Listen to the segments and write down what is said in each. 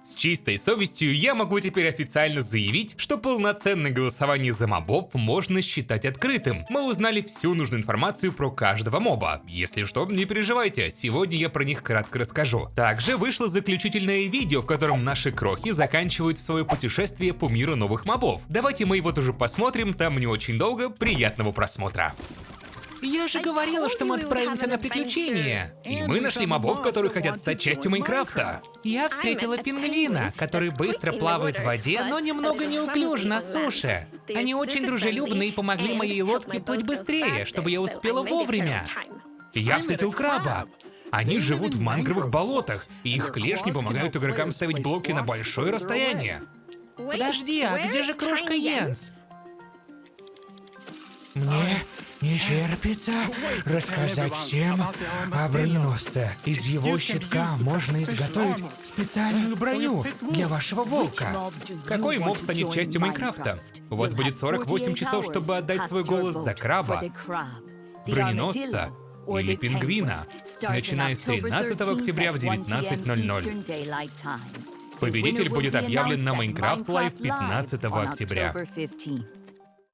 С чистой совестью я могу теперь официально заявить, что полноценное голосование за мобов можно считать открытым. Мы узнали всю нужную информацию про каждого моба. Если что, не переживайте, сегодня я про них кратко расскажу. Также вышло заключительное видео, в котором наши крохи заканчивают свое путешествие по миру новых мобов. Давайте мы его тоже посмотрим, там не очень долго, приятного просмотра. Я же говорила, что мы отправимся на приключения. И мы нашли мобов, которые хотят стать частью Майнкрафта. Я встретила пингвина, который быстро плавает в воде, но немного неуклюж на суше. Они очень дружелюбны и помогли моей лодке плыть быстрее, чтобы я успела вовремя. Я встретил краба. Они живут в мангровых болотах, и их клешни помогают игрокам ставить блоки на большое расстояние. Подожди, а где же крошка Йенс? Мне не терпится рассказать всем о броненосце. Из его щитка можно изготовить специальную броню для вашего волка. Какой моб станет частью Майнкрафта? У вас будет 48 часов, чтобы отдать свой голос за краба, броненосца или пингвина, начиная с 13 октября в 19:00. Победитель будет объявлен на Minecraft Live 15 октября.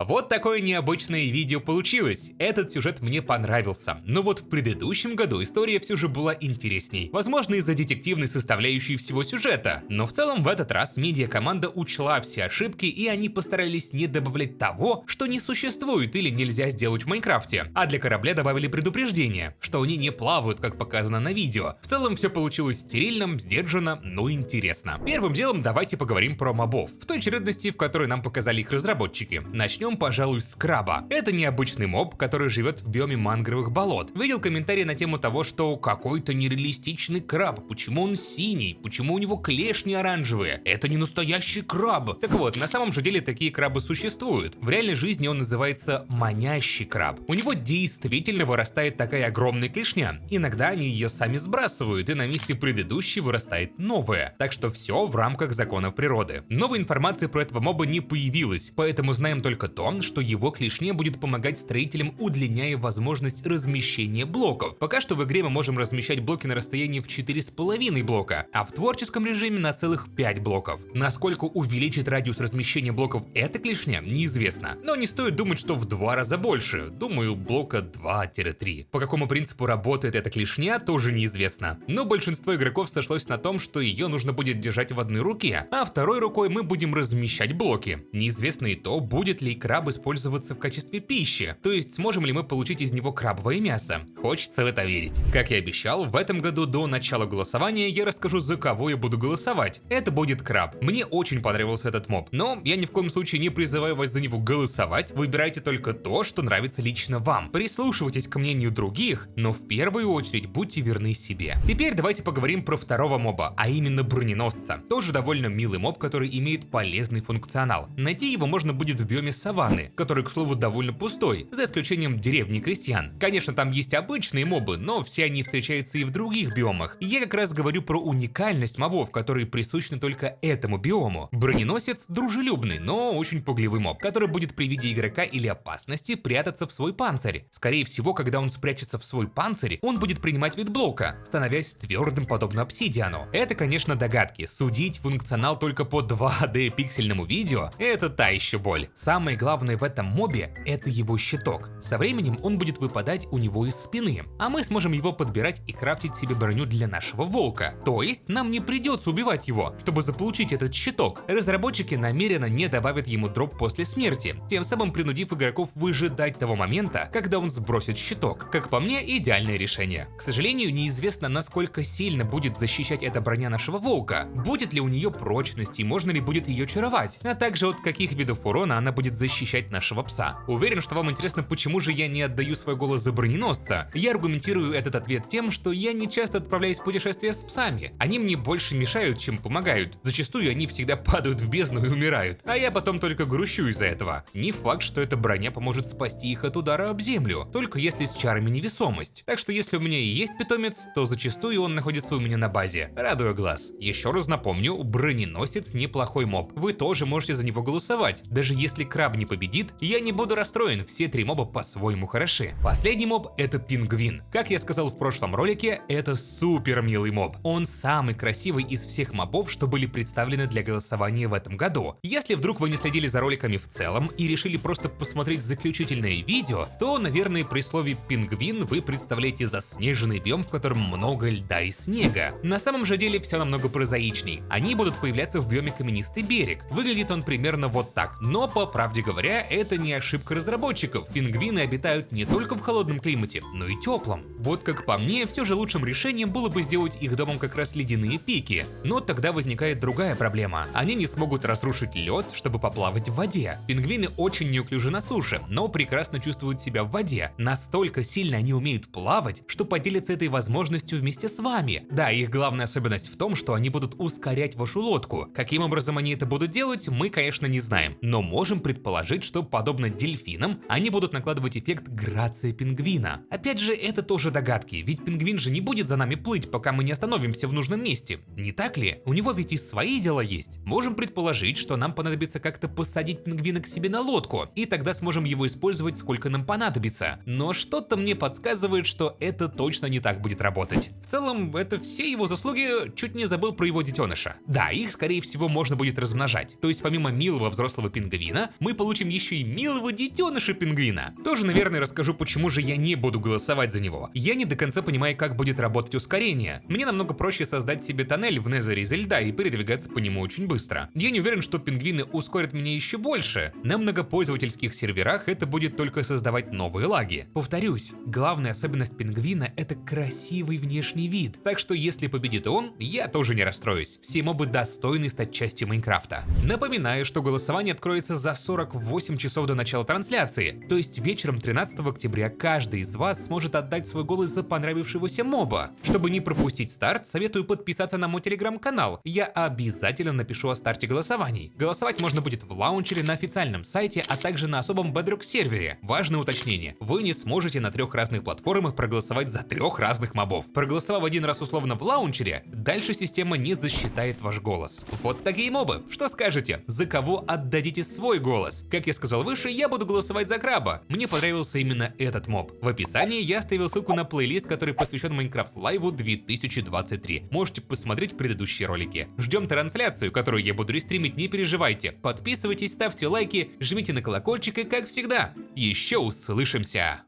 Вот такое необычное видео получилось. Этот сюжет мне понравился. Но вот в предыдущем году история все же была интересней. Возможно, из-за детективной составляющей всего сюжета. Но в целом в этот раз медиакоманда учла все ошибки, и они постарались не добавлять того, что не существует или нельзя сделать в Майнкрафте. А для корабля добавили предупреждение, что они не плавают, как показано на видео. В целом все получилось стерильно, сдержанно, но интересно. Первым делом давайте поговорим про мобов. В той очередности, в которой нам показали их разработчики. Начнем, пожалуй, с краба. Это необычный моб, который живет в биоме мангровых болот. Видел комментарии на тему того, что какой-то нереалистичный краб, почему он синий, почему у него клешни оранжевые. Это не настоящий краб. Так вот, на самом же деле такие крабы существуют. В реальной жизни он называется манящий краб. У него действительно вырастает такая огромная клешня. Иногда они ее сами сбрасывают, и на месте предыдущей вырастает новая. Так что все в рамках законов природы. Новой информации про этого моба не появилось, поэтому знаем только то, что его клешня будет помогать строителям, удлиняя возможность размещения блоков. Пока что в игре мы можем размещать блоки на расстоянии в 4,5 блока, а в творческом режиме на целых 5 блоков. Насколько увеличит радиус размещения блоков эта клешня, неизвестно. Но не стоит думать, что в 2 раза больше. Думаю, блока 2-3. По какому принципу работает эта клешня, тоже неизвестно. Но большинство игроков сошлось на том, что ее нужно будет держать в одной руке, а второй рукой мы будем размещать блоки. Неизвестно и то, будет ли краб использоваться в качестве пищи, то есть сможем ли мы получить из него крабовое мясо. Хочется в это верить. Как и обещал, в этом году до начала голосования я расскажу, за кого я буду голосовать. Это будет краб. Мне очень понравился этот моб, но я ни в коем случае не призываю вас за него голосовать. Выбирайте только то, что нравится лично вам. Прислушивайтесь к мнению других, но в первую очередь будьте верны себе. Теперь давайте поговорим про второго моба, а именно броненосца. Тоже довольно милый моб, который имеет полезный функционал. Найти его можно будет в биоме саванны, который, к слову, довольно пустой, за исключением деревни крестьян. Конечно, там есть обычные мобы, но все они встречаются и в других биомах. И я как раз говорю про уникальность мобов, которые присущны только этому биому. Броненосец дружелюбный, но очень пугливый моб, который будет при виде игрока или опасности прятаться в свой панцирь. Скорее всего, когда он спрячется в свой панцирь, он будет принимать вид блока, становясь твердым подобно обсидиану. Это, конечно, догадки. Судить функционал только по 2D пиксельному видео — это та еще боль. Самое главное в этом мобе — это его щиток. Со временем он будет выпадать у него из спины, а мы сможем его подбирать и крафтить себе броню для нашего волка. То есть нам не придется убивать его, чтобы заполучить этот щиток. Разработчики намеренно не добавят ему дроп после смерти, тем самым принудив игроков выжидать того момента, когда он сбросит щиток. Как по мне, идеальное решение. К сожалению, неизвестно, насколько сильно будет защищать эта броня нашего волка, будет ли у нее прочность и можно ли будет ее чаровать, а также от каких видов урона она будет защищать нашего пса. Уверен, что вам интересно, почему же я не отдаю свой голос за броненосца. Я аргументирую этот ответ тем, что я не часто отправляюсь в путешествия с псами. Они мне больше мешают, чем помогают. Зачастую они всегда падают в бездну и умирают, а я потом только грущу из-за этого. Не факт, что эта броня поможет спасти их от удара об землю, только если с чарами невесомость. Так что если у меня и есть питомец, то зачастую он находится у меня на базе, радуя глаз. Еще раз напомню, броненосец неплохой моб. Вы тоже можете за него голосовать. Даже если краб не не победит, я не буду расстроен, все 3 моба по-своему хороши. Последний моб — это пингвин. Как я сказал в прошлом ролике, это супер милый моб. Он самый красивый из всех мобов, что были представлены для голосования в этом году. Если вдруг вы не следили за роликами в целом и решили просто посмотреть заключительное видео, то, наверное, при слове «пингвин» вы представляете заснеженный биом, в котором много льда и снега. На самом же деле все намного прозаичней. Они будут появляться в биоме каменистый берег. Выглядит он примерно вот так. Но, по правде говоря, это не ошибка разработчиков. Пингвины обитают не только в холодном климате, но и теплом. Вот как по мне, все же лучшим решением было бы сделать их домом как раз ледяные пики. Но тогда возникает другая проблема. Они не смогут разрушить лед, чтобы поплавать в воде. Пингвины очень неуклюжи на суше, но прекрасно чувствуют себя в воде. Настолько сильно они умеют плавать, что поделятся этой возможностью вместе с вами. Да, их главная особенность в том, что они будут ускорять вашу лодку. Каким образом они это будут делать, мы, конечно, не знаем. Но можем предположить, что, подобно дельфинам, они будут накладывать эффект грации пингвина. Опять же, это тоже догадки, ведь пингвин же не будет за нами плыть, пока мы не остановимся в нужном месте. Не так ли? У него ведь и свои дела есть. Можем предположить, что нам понадобится как-то посадить пингвина к себе на лодку, и тогда сможем его использовать сколько нам понадобится. Но что-то мне подсказывает, что это точно не так будет работать. В целом, это все его заслуги, чуть не забыл про его детеныша. Да, их, скорее всего, можно будет размножать. То есть, помимо милого взрослого пингвина, мы получим еще и милого детеныша пингвина. Тоже, наверное, расскажу, почему же я не буду голосовать за него. Я не до конца понимаю, как будет работать ускорение. Мне намного проще создать себе тоннель в Незере из льда и передвигаться по нему очень быстро. Я не уверен, что пингвины ускорят меня еще больше. На многопользовательских серверах это будет только создавать новые лаги. Повторюсь, главная особенность пингвина — это красивый внешний вид. Так что если победит он, я тоже не расстроюсь. Все мобы достойны стать частью Майнкрафта. Напоминаю, что голосование откроется за 48 часов до начала трансляции. То есть вечером 13 октября каждый из вас сможет отдать свой голос за понравившегося моба. Чтобы не пропустить старт, советую подписаться на мой телеграм-канал. Я обязательно напишу о старте голосований. Голосовать можно будет в лаунчере на официальном сайте, а также на особом Bedrock сервере. Важное уточнение: вы не сможете на 3 разных платформах проголосовать за 3 разных мобов. Проголосовав один раз условно в лаунчере, дальше система не засчитает ваш голос. Вот такие мобы. Что скажете? За кого отдадите свой голос? Как я сказал выше, я буду голосовать за краба. Мне понравился именно этот моб. В описании я оставил ссылку на плейлист, который посвящен Minecraft Live 2023. Можете посмотреть предыдущие ролики. Ждем трансляцию, которую я буду рестримить, не переживайте. Подписывайтесь, ставьте лайки, жмите на колокольчик и, как всегда, еще услышимся!